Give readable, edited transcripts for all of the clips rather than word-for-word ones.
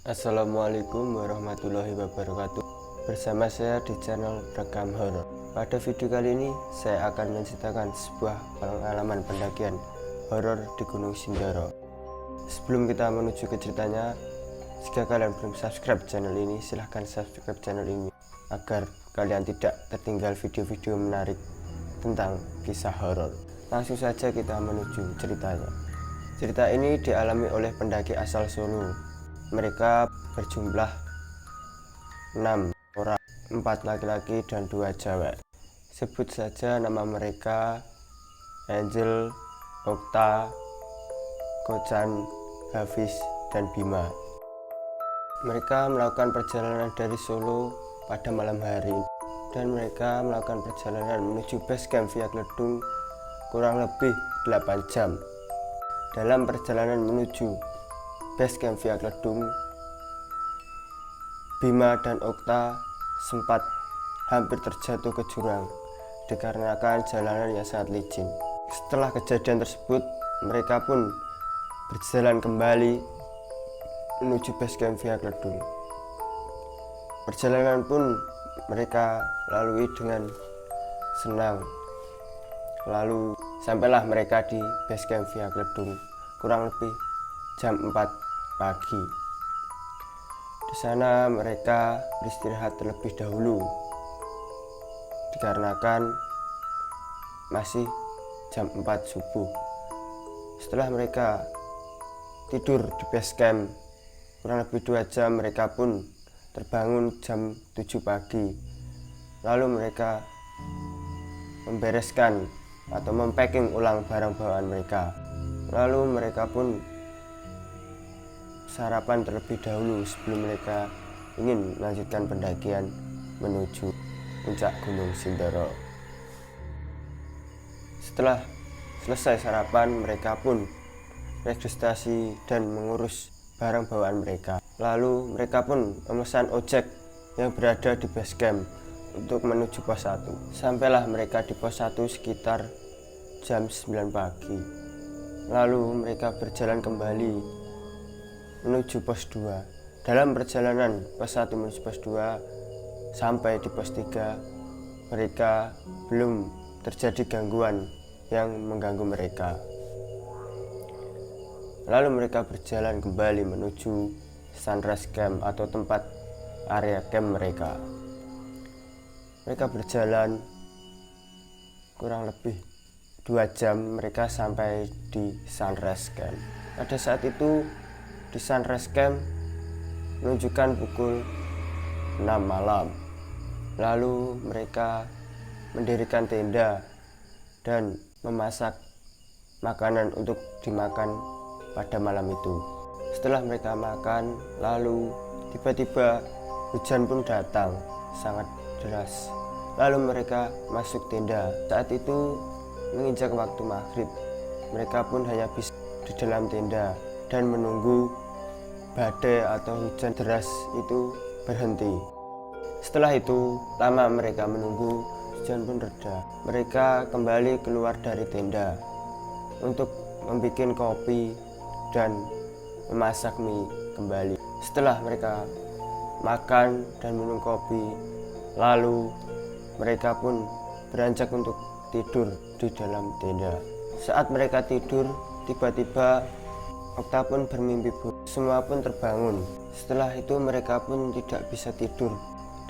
Assalamualaikum warahmatullahi wabarakatuh. Bersama saya di channel Rekam Horor. Pada video kali ini saya akan menceritakan sebuah pengalaman pendakian horor di Gunung Sindoro. Sebelum kita menuju ke ceritanya, jika kalian belum subscribe channel ini, silahkan subscribe channel ini agar kalian tidak tertinggal video-video menarik tentang kisah horor. Langsung saja kita menuju ceritanya. Cerita ini dialami oleh pendaki asal Solo. Mereka berjumlah 6 orang, 4 laki-laki dan 2 cewek. Sebut saja nama mereka: Angel, Okta, Kocan, Hafiz, dan Bima. Mereka melakukan perjalanan dari Solo pada malam hari, dan mereka melakukan perjalanan menuju base camp via Kledung kurang lebih 8 jam. Dalam perjalanan menuju base camp via Kledung, Bima dan Okta sempat hampir terjatuh ke jurang dikarenakan jalanan yang sangat licin. Setelah kejadian tersebut, mereka pun berjalan kembali menuju base camp via Kledung. Perjalanan pun mereka lalui dengan senang. Lalu sampailah mereka di base camp via Kledung kurang lebih jam 4 pagi. Di sana mereka beristirahat terlebih dahulu dikarenakan masih jam 4 subuh. Setelah mereka tidur di base camp kurang lebih 2 jam, mereka pun terbangun jam 7 pagi. Lalu mereka membereskan atau mempacking ulang barang bawaan mereka. Lalu mereka pun sarapan terlebih dahulu sebelum mereka ingin melanjutkan pendakian menuju puncak Gunung Sindoro. Setelah selesai sarapan, mereka pun registrasi dan mengurus barang bawaan mereka. Lalu mereka pun memesan ojek yang berada di base camp untuk menuju pos 1. Sampailah mereka di pos 1 sekitar jam 9 pagi. Lalu mereka berjalan kembali menuju pos 2. Dalam perjalanan pos 1 menuju pos 2 sampai di pos 3, mereka belum terjadi gangguan yang mengganggu mereka. Lalu mereka berjalan kembali menuju sunrise camp atau tempat area camp mereka. Mereka berjalan kurang lebih 2 jam, mereka sampai di sunrise camp. Pada saat itu di sunrise camp menunjukkan pukul 6 malam. Lalu mereka mendirikan tenda dan memasak makanan untuk dimakan pada malam itu. Setelah mereka makan, lalu tiba-tiba hujan pun datang sangat deras. Lalu mereka masuk tenda. Saat itu menginjak waktu maghrib. Mereka pun hanya bisa di dalam tenda dan menunggu badai atau hujan deras itu berhenti. Setelah itu, lama mereka menunggu, hujan pun reda. Mereka kembali keluar dari tenda untuk membuat kopi dan memasak mie kembali. Setelah mereka makan dan minum kopi, lalu mereka pun beranjak untuk tidur di dalam tenda. Saat mereka tidur, tiba-tiba Okta pun bermimpi buruk. Semua pun terbangun. Setelah itu mereka pun tidak bisa tidur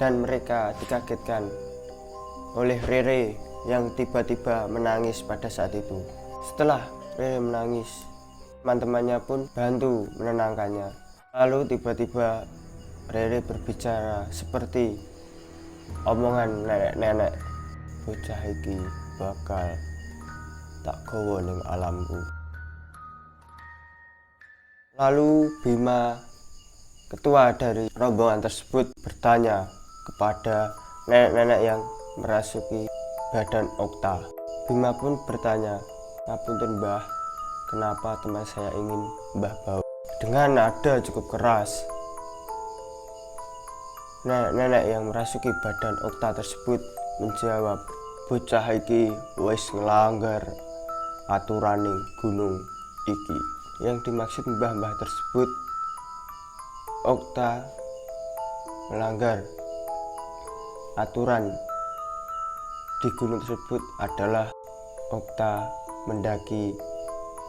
dan mereka dikagetkan oleh Rere yang tiba-tiba menangis pada saat itu. Setelah Rere menangis, teman-temannya pun bantu menenangkannya. Lalu tiba-tiba Rere berbicara seperti omongan nenek-nenek, "Bocah iki bakal tak gowo ning alamku." Lalu Bima, ketua dari rombongan tersebut, bertanya kepada nenek-nenek yang merasuki badan Okta. Bima pun bertanya, "Ngapunten Mbah, kenapa teman saya ingin Mbah bawa?" Dengan nada cukup keras, nenek-nenek yang merasuki badan Okta tersebut menjawab, "Bocah iki wis ngelanggar aturaning gunung iki." Yang dimaksud mbah-mbah tersebut Okta melanggar aturan di gunung tersebut adalah Okta mendaki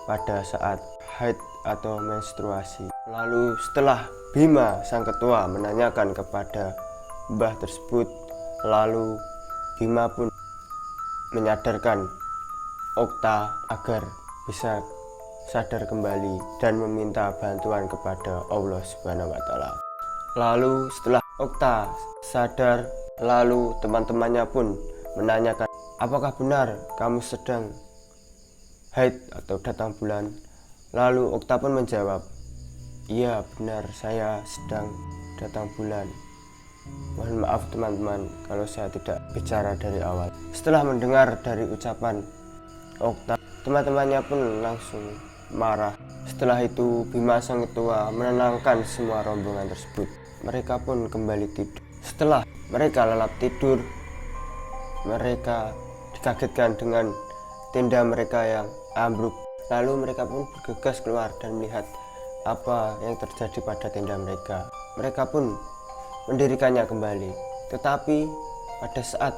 pada saat haid atau menstruasi. Lalu setelah Bima sang ketua menanyakan kepada mbah tersebut, lalu Bima pun menyadarkan Okta agar bisa sadar kembali dan meminta bantuan kepada Allah Subhanahu wa Ta'ala. Lalu setelah Okta sadar, lalu teman-temannya pun menanyakan, apakah benar kamu sedang haid atau datang bulan? Lalu Okta pun menjawab, iya benar, saya sedang datang bulan. Mohon maaf teman-teman kalau saya tidak bicara dari awal. Setelah mendengar dari ucapan Okta, teman-temannya pun langsung marah. Setelah itu Bima sang ketua menenangkan semua rombongan tersebut. Mereka pun kembali tidur. Setelah mereka lelap tidur, mereka dikagetkan dengan tenda mereka yang ambruk. Lalu mereka pun bergegas keluar dan melihat apa yang terjadi pada tenda mereka. Mereka pun mendirikannya kembali. Tetapi pada saat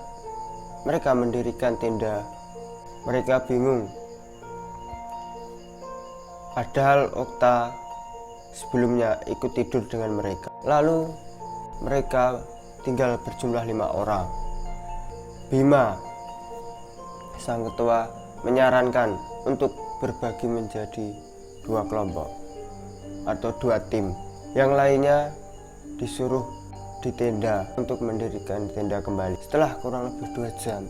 mereka mendirikan tenda, mereka bingung. Padahal Okta sebelumnya ikut tidur dengan mereka. Lalu mereka tinggal berjumlah 5 orang. Bima sang ketua menyarankan untuk berbagi menjadi 2 kelompok atau 2 tim. Yang lainnya disuruh di tenda untuk mendirikan tenda kembali. Setelah kurang lebih 2 jam,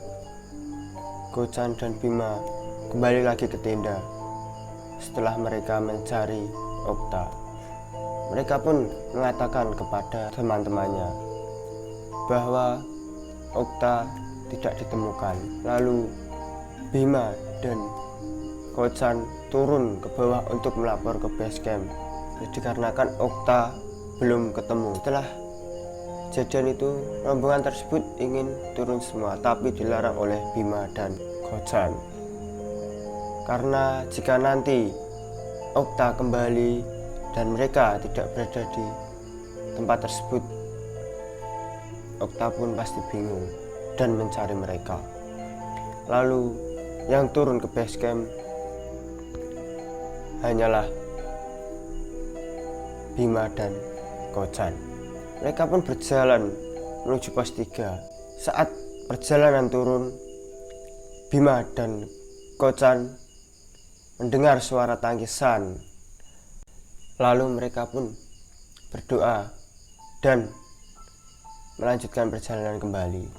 Gocan dan Bima kembali lagi ke tenda. Setelah mereka mencari Okta, mereka pun mengatakan kepada teman-temannya bahwa Okta tidak ditemukan. Lalu Bima dan Gocan turun ke bawah untuk melapor ke base camp. Dikarenakan Okta belum ketemu. Setelah kejadian itu, rombongan tersebut ingin turun semua, tapi dilarang oleh Bima dan Gocan. Karena jika nanti Okta kembali dan mereka tidak berada di tempat tersebut, Okta pun pasti bingung dan mencari mereka. Lalu yang turun ke base camp hanyalah Bima dan Gocan. Mereka pun berjalan menuju pos 3. Saat perjalanan turun, Bima dan Gocan mendengar suara tangisan. Lalu mereka pun berdoa dan melanjutkan perjalanan kembali.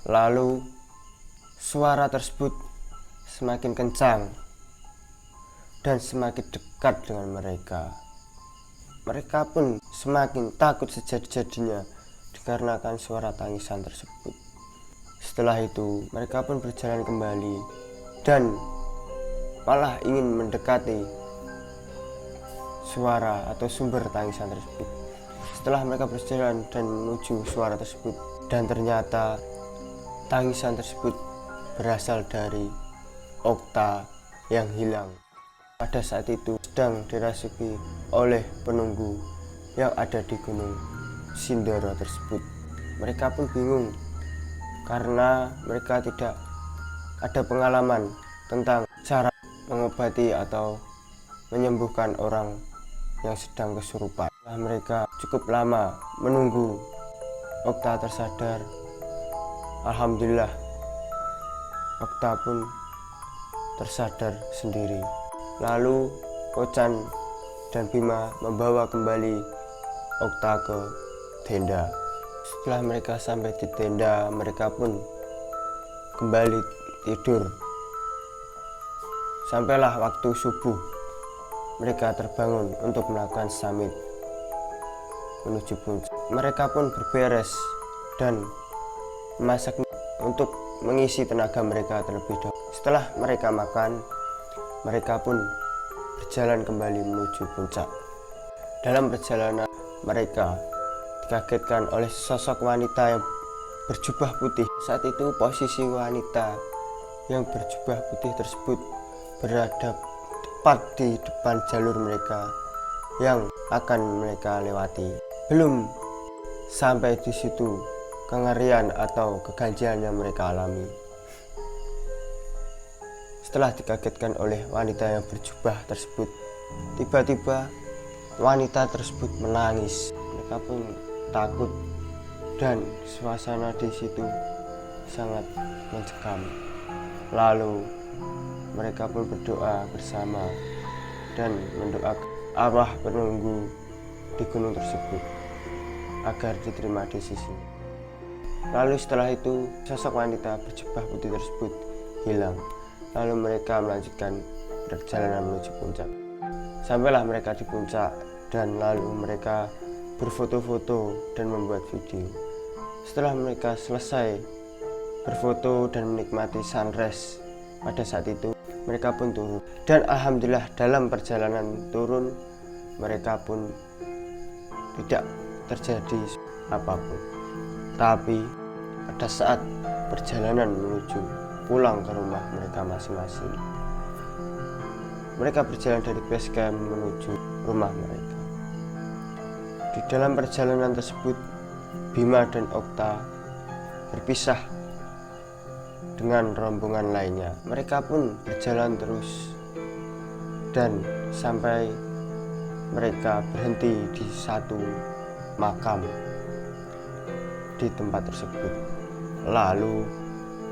Lalu suara tersebut semakin kencang dan semakin dekat dengan mereka. Mereka pun semakin takut sejadi-jadinya dikarenakan suara tangisan tersebut. Setelah itu mereka pun berjalan kembali dan malah ingin mendekati suara atau sumber tangisan tersebut. Setelah mereka berjalan dan menuju suara tersebut, dan ternyata tangisan tersebut berasal dari Okta yang hilang. Pada saat itu sedang dirasuki oleh penunggu yang ada di Gunung Sindoro tersebut. Mereka pun bingung karena mereka tidak ada pengalaman tentang cara mengobati atau menyembuhkan orang yang sedang kesurupan. Setelah mereka cukup lama menunggu Okta tersadar, alhamdulillah Okta pun tersadar sendiri. Lalu Gocan dan Bima membawa kembali Okta ke tenda. Setelah mereka sampai di tenda, mereka pun kembali tidur. Sampailah waktu subuh, mereka terbangun untuk melakukan summit menuju puncak. Mereka pun berberes dan memasak untuk mengisi tenaga mereka terlebih dahulu. Setelah mereka makan, mereka pun berjalan kembali menuju puncak. Dalam perjalanan mereka dikagetkan oleh sosok wanita yang berjubah putih. Saat itu posisi wanita yang berjubah putih tersebut berada tepat di depan jalur mereka yang akan mereka lewati. Belum sampai di situ kengerian atau keganjilan yang mereka alami. Setelah dikagetkan oleh wanita yang berjubah tersebut, tiba-tiba wanita tersebut menangis. Mereka pun takut dan suasana di situ sangat mencekam. Lalu mereka pun berdoa bersama dan mendoakan arwah penunggu di gunung tersebut agar diterima di sisi. Lalu setelah itu sosok wanita berjubah putih tersebut hilang. Lalu mereka melanjutkan perjalanan menuju puncak. Sampailah mereka di puncak dan lalu mereka berfoto-foto dan membuat video. Setelah mereka selesai berfoto dan menikmati sunrise pada saat itu, mereka pun turun. Dan alhamdulillah dalam perjalanan turun mereka pun tidak terjadi apapun. Tapi pada saat perjalanan menuju pulang ke rumah mereka masing-masing, mereka berjalan dari base camp menuju rumah mereka. Di dalam perjalanan tersebut, Bima dan Okta berpisah dengan rombongan lainnya. Mereka pun berjalan terus dan sampai mereka berhenti di satu makam di tempat tersebut. Lalu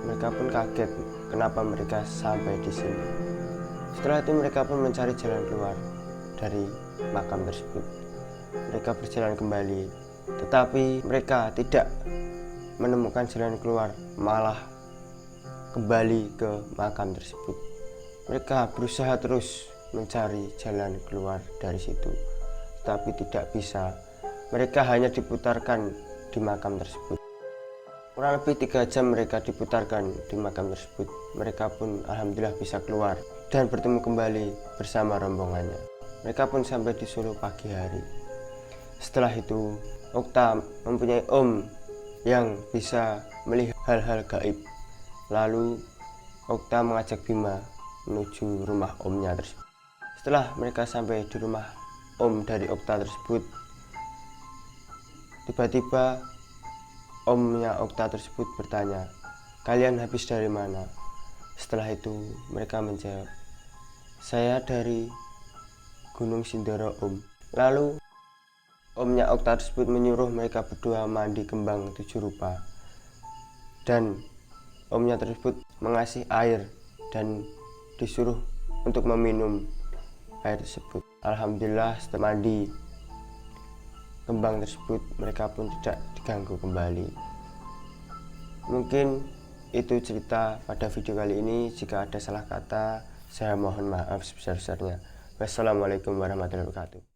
mereka pun kaget kenapa mereka sampai di sini. Setelah itu mereka pun mencari jalan keluar dari makam tersebut. Mereka berjalan kembali, tetapi mereka tidak menemukan jalan keluar, malah kembali ke makam tersebut. Mereka berusaha terus mencari jalan keluar dari situ, tapi tidak bisa. Mereka hanya diputarkan di makam tersebut. Kurang lebih 3 jam mereka diputarkan di makam tersebut. Mereka pun alhamdulillah bisa keluar dan bertemu kembali bersama rombongannya. Mereka pun sampai di Solo pagi hari. Setelah itu Okta mempunyai om yang bisa melihat hal-hal gaib. Lalu Okta mengajak Bima menuju rumah omnya tersebut. Setelah mereka sampai di rumah om dari Okta tersebut, tiba-tiba omnya Okta tersebut bertanya, "Kalian habis dari mana?" Setelah itu mereka menjawab, "Saya dari Gunung Sindoro, Om." Lalu omnya Okta tersebut menyuruh mereka berdua mandi kembang 7 rupa. Dan omnya tersebut mengasih air dan disuruh untuk meminum air tersebut. Alhamdulillah setelah mandi kembang tersebut mereka pun tidak diganggu kembali. Mungkin itu cerita pada video kali ini. Jika ada salah kata, saya mohon maaf sebesar-besarnya. Wassalamualaikum warahmatullahi wabarakatuh.